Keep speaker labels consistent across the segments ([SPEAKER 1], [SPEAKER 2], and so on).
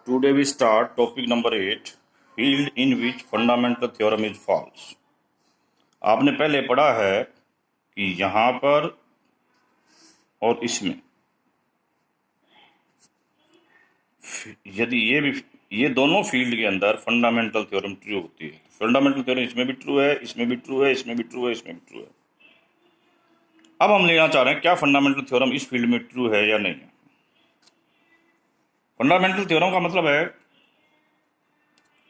[SPEAKER 1] Today we start topic number 8, field in which fundamental theorem is false. आपने पहले पढ़ा है कि यहाँ पर और इसमें यदि ये दोनों फील्ड के अंदर फंडामेंटल थ्योरम ट्रू होती है, फंडामेंटल थ्योरम इसमें भी ट्रू है, इसमें भी ट्रू है, इसमें भी ट्रू है, इसमें भी ट्रू है। अब हम लेना चाह रहे हैं क्या फंडामेंटल थ्योरम इस फील्ड में ट्रू है या नहीं है। फंडामेंटल थ्योरम का मतलब है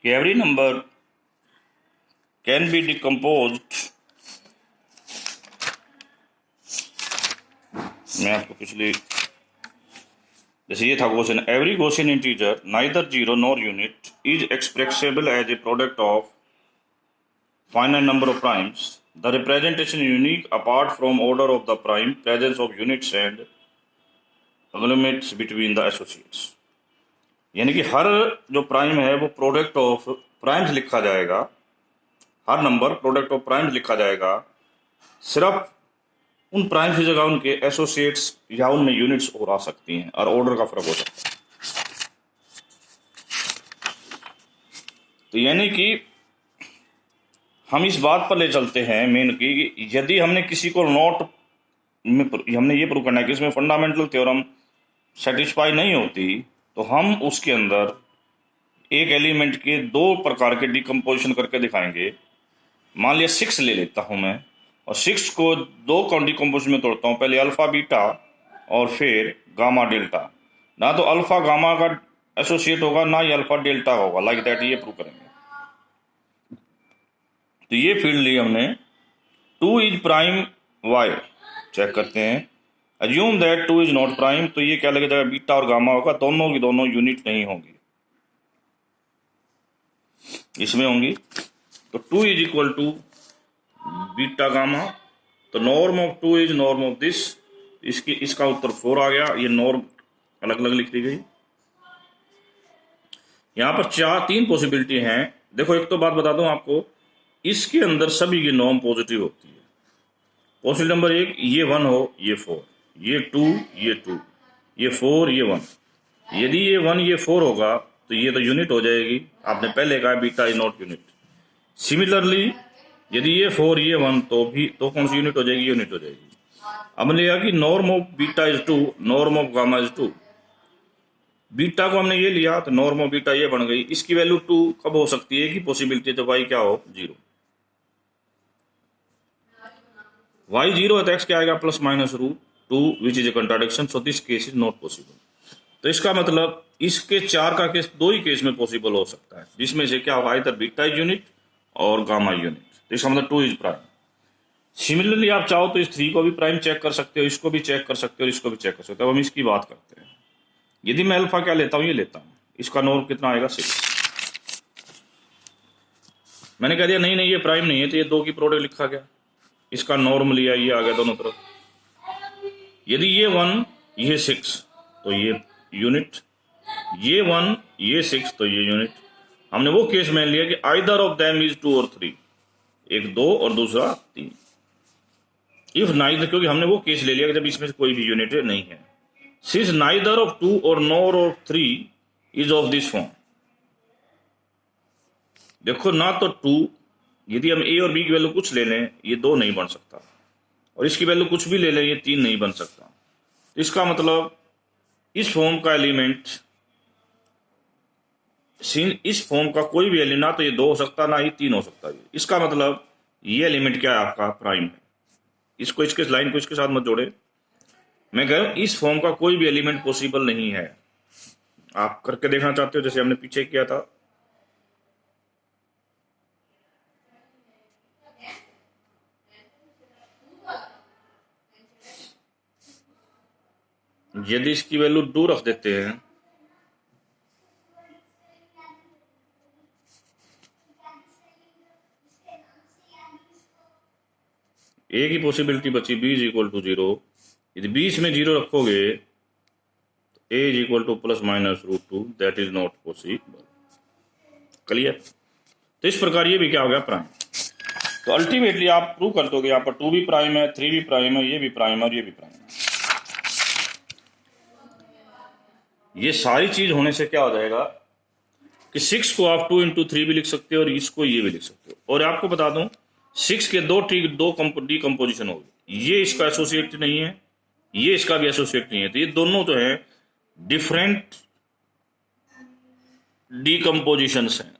[SPEAKER 1] कि every number can be decomposed, मैं आपको पिछली जैसे ये था question, every Gaussian integer neither zero nor unit is expressible as a product of finite number of primes, the representation unique apart from order of the prime, presence of units and agglomerates between the associates. यानी कि हर जो prime है वो product of primes लिखा जाएगा, हर number product of primes लिखा जाएगा, सिर्फ उन प्राइम्स की जगह उनके एसोसिएट्स या उनमें यूनिट्स और आ सकती हैं और ऑर्डर का फर्क हो सकता है। तो यानी कि हम इस बात पर ले चलते हैं मेन की, यदि हमने किसी को नोट में हमने ये प्रूव करना है कि इसमें फंडामेंटल थ्योरम सेटिस्फाई नहीं होती, तो हम उसके अंदर एक एलिमेंट के दो प्रकार के डिकम्पोजिशन करके दिखाएंगे। मान लिया 6 ले लेता हूं मैं और 6 को दो डिकम्पोजिशन में तोड़ता हूं, पहले अल्फा बीटा और फिर गामा डेल्टा। ना तो अल्फा गामा का एसोसिएट होगा ना ही अल्फा डेल्टा होगा, लाइक दैट, ये प्रूव करेंगे। तो ये फील्ड ली हमने, 2 इज प्राइम वाई, चेक करते हैं, assume that 2 is not prime, तो ये क्या लगे जाएगा, बीटा और गामा होगा, दोनों की दोनों यूनिट नहीं होंगी, इसमें होंगी। तो 2 is equal to beta gamma, तो norm of 2 is norm of this, इसका उत्तर 4 आ गया। ये नॉर्म अलग अलग लिख दी गई। यहां पर 3 पॉसिबिलिटी हैं। देखो, एक तो बात बता दूं आपको, इसके अंदर सभी की नॉर्म पॉजिटिव होती है। पॉसिबिलिटी नंबर 1, ये 1 हो, ये 4, ये 2, ये 2, ये 4, ये 1। यदि ये 1 ये 4 होगा तो ये तो यूनिट हो जाएगी, आपने पहले कहा beta is not unit. Similarly यदि ये 4 ये 1 तो कौन सी यूनिट हो जाएगी, यूनिट हो जाएगी। अब हमने लिया कि norm of beta is 2, norm of gamma is 2। Beta को हमने ये लिया तो नॉर्म ऑफ बीटा ये बन गई। इसकी वैल्यू 2 कब हो सकती है कि पॉसिबिलिटी जब y क्या हो, 0। y 0 है तो x क्या आएगा, plus minus root 2, which is a contradiction, so this case is not possible. तो इसका मतलब इसके 4 का केस 2 ही केस में पॉसिबल हो सकता है, जिसमें से क्या होगा, इधर बीटा इज यूनिट और गामा यूनिट। तो इसका मतलब 2 इज प्राइम। सिमिलरली आप चाहो तो इस 3 को भी प्राइम चेक कर सकते हो, इसको भी चेक कर सकते हो, इसको भी चेक कर सकते हो। अब हम इसकी बात करते हैं। यदि मैं अल्फा क्या लेता हूं, ये लेता हूं, इसका नॉर्म कितना आएगा, 6। मैंने कह दिया नहीं नहीं ये प्राइम नहीं है, तो ये 2 की प्रोडक्ट लिखा गया, इसका नॉर्म लिया, ये आ गया दोनों तरफ। यदि ये 1 ये 6 तो ये यूनिट, ये 1 ये 6 तो ये यूनिट। हमने वो केस मान लिया कि आइदर ऑफ देम इज 2 और 3, एक 2 और दूसरा 3। इफ नाइदर, क्योंकि हमने वो केस ले लिया कि जब इसमें से कोई भी यूनिट नहीं है। सिंस नाइदर ऑफ 2 और nor of 3 is of this form. देखो, ना तो 2, यदि हम a और b की वैल्यू कुछ ले लें ये 2 नहीं बन सकता, और इसकी वैल्यू कुछ भी ले लें ये 3 नहीं बन सकता। इसका मतलब इस फॉर्म का एलिमेंट, इस फॉर्म का कोई भी एलिमेंट ना तो ये 2 हो सकता ना ही 3 हो सकता है। इसका मतलब ये एलिमेंट क्या है, आपका प्राइम है। इसको इसके लाइन को इसके साथ मत जोड़े, मैं कह रहा हूं इस फॉर्म का कोई भी एलिमेंट पॉसिबल नहीं है। आप करके देखना चाहते हो जैसे हमने पीछे किया था, यदि इसकी वैल्यू 2 रख देते हैं, ए की पॉसिबिलिटी बची b इज इक्वल टू 0। यदि बीच में 0 रखोगे तो a is equal to plus minus root 2, that is not possible. Clear. तो इस प्रकार ये भी क्या हो गया, प्राइम। तो अल्टीमेटली आप प्रूव कर दोगे, यहाँ पर 2 भी प्राइम है, 3 भी प्राइम है, ये भी प्राइम है और ये भी प्राइम है। ये सारी चीज होने से क्या हो जाएगा, कि 6 को आप 2 इंटू 3 भी लिख सकते हो और इसको ये भी लिख सकते हो। और आपको बता दूं 6 के दो डीकम्पोजिशन होगी, ये इसका एसोसिएट नहीं है, ये इसका भी एसोसिएट नहीं है, तो ये दोनों जो है डिफरेंट डीकम्पोजिशंस हैं।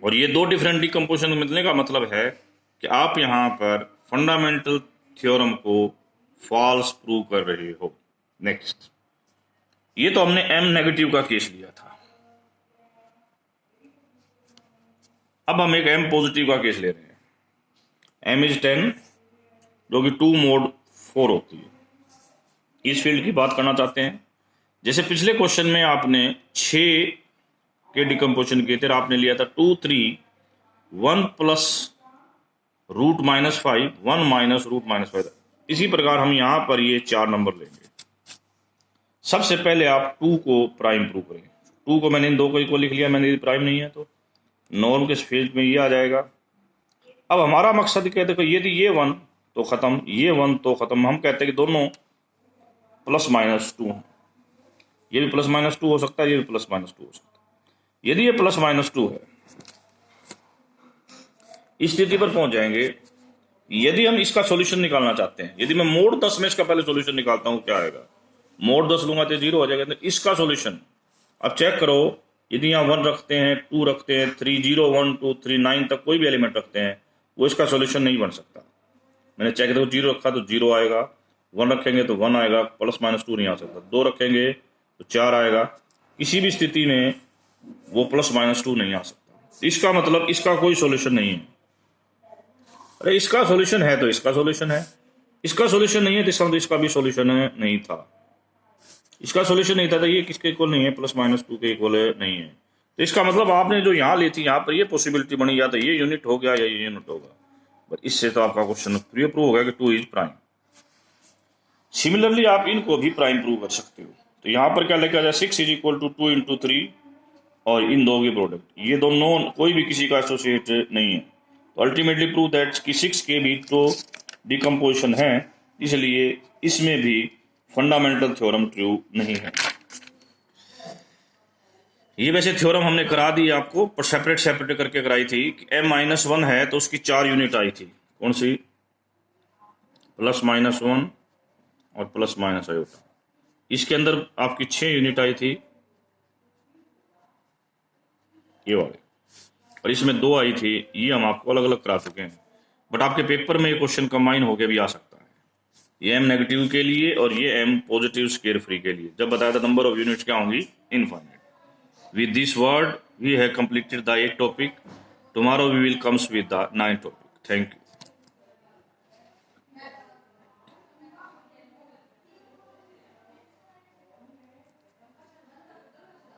[SPEAKER 1] और ये दो डिफरेंट डीकम्पोजिशन मिलने का मतलब है कि आप यहां पर फंडामेंटल थ्योरम को फॉल्स प्रूव कर रहे हो। नेक्स्ट, ये तो हमने एम नेगेटिव का केस लिया था, अब हम एक एम पॉजिटिव का केस ले रहे हैं। एम इज 10 जो कि 2 mod 4 होती है। इस फील्ड की बात करना चाहते हैं। जैसे पिछले क्वेश्चन में आपने 6 के डिकम्पोजिशन किए थे, आपने लिया था 2 3 1 plus root minus 5 1 minus root minus 5। इसी प्रकार हम यहां पर ये 4 नंबर लेंगे। सबसे पहले आप 2 को प्राइम प्रूव करेंगे। 2 को मैंने इन दो को इक्वल लिख लिया, मैंने प्राइम नहीं है तो नॉर्म के फील्ड में ये आ जाएगा। अब हमारा मकसद कहते हैं यदि ये 1 तो खत्म, ये 1 तो खत्म। हम कहते हैं कि दोनों प्लस माइनस 2, ये भी प्लस माइनस 2 हो सकता है, ये भी प्लस माइनस 2 हो सकता है। यदि ये प्लस माइनस 2 है, इस स्थिति पर पहुंच जाएंगे। यदि हम इसका सॉल्यूशन निकालना चाहते हैं, यदि मैं मोड 10 में इसका पहले सॉल्यूशन निकालता हूं, क्या आएगा? मोड 10 लूंगा तो 0 हो जाएगा। तो इसका सॉल्यूशन अब चेक करो, यदि यहाँ 1 रखते हैं, 2 रखते हैं, 3 0 1 2 3 9 तक कोई भी एलिमेंट रखते हैं, वो इसका सॉल्यूशन नहीं बन सकता। मैंने चेक किया, 0 रखा तो 0 आएगा, 1 रखेंगे तो 1 आएगा, प्लस माइनस 2 नहीं आ सकता, 2 रखेंगे तो 4 आएगा। किसी भी स्थिति में वो प्लस माइनस 2 नहीं आ सकता। इसका मतलब इसका कोई सॉल्यूशन नहीं है। अरे इसका सॉल्यूशन है तो इसका सॉल्यूशन है, इसका सॉल्यूशन नहीं है तो इसका मतलब इसका भी सॉल्यूशन नहीं था। इसका सॉल्यूशन नहीं था तो ये किसके इक्वल नहीं है? प्लस माइनस 2 के इक्वल नहीं है। तो इसका मतलब आपने जो यहाँ ली थी, यहाँ पर ये पॉसिबिलिटी बनी, या तो ये यूनिट हो गया या ये यूनिट होगा। बट इससे तो आपका क्वेश्चन प्रूव हो गया कि 2 इज प्राइम। सिमिलरली आप इनको भी प्राइम प्रूव कर सकते हो। तो यहाँ पर क्या लेकर आ जाए, 6 इज इक्वल टू 2 इंटू 3 और इन दो की प्रोडक्ट, ये दोनों कोई भी किसी का एसोसिएट नहीं है। तो अल्टीमेटली प्रूव दैट कि 6 के भी तो डिकम्पोजिशन है, इसलिए इसमें भी फंडामेंटल थ्योरम ट्रू नहीं है। ये वैसे थ्योरम हमने करा दी आपको, पर सेपरेट करके कराई थी कि m-1 है तो उसकी 4 यूनिट आई थी। कौन सी? प्लस माइनस 1 और प्लस माइनस आयोटा। इसके अंदर आपकी 6 यूनिट आई थी, ये वाले, और इसमें 2 आई थी। ये हम आपको अलग अलग करा चुके हैं, बट आपके पेपर में ये क्वेश्चन कंबाइन होकर भी आ सकता है। ये m नेगेटिव के लिए और ये m पॉजिटिव स्केयर फ्री के लिए। जब बताया था नंबर ऑफ यूनिट्स क्या होंगी? Infinite. With this word, we have completed the 8th topic. Tomorrow we will come with the 9th topic. Thank you.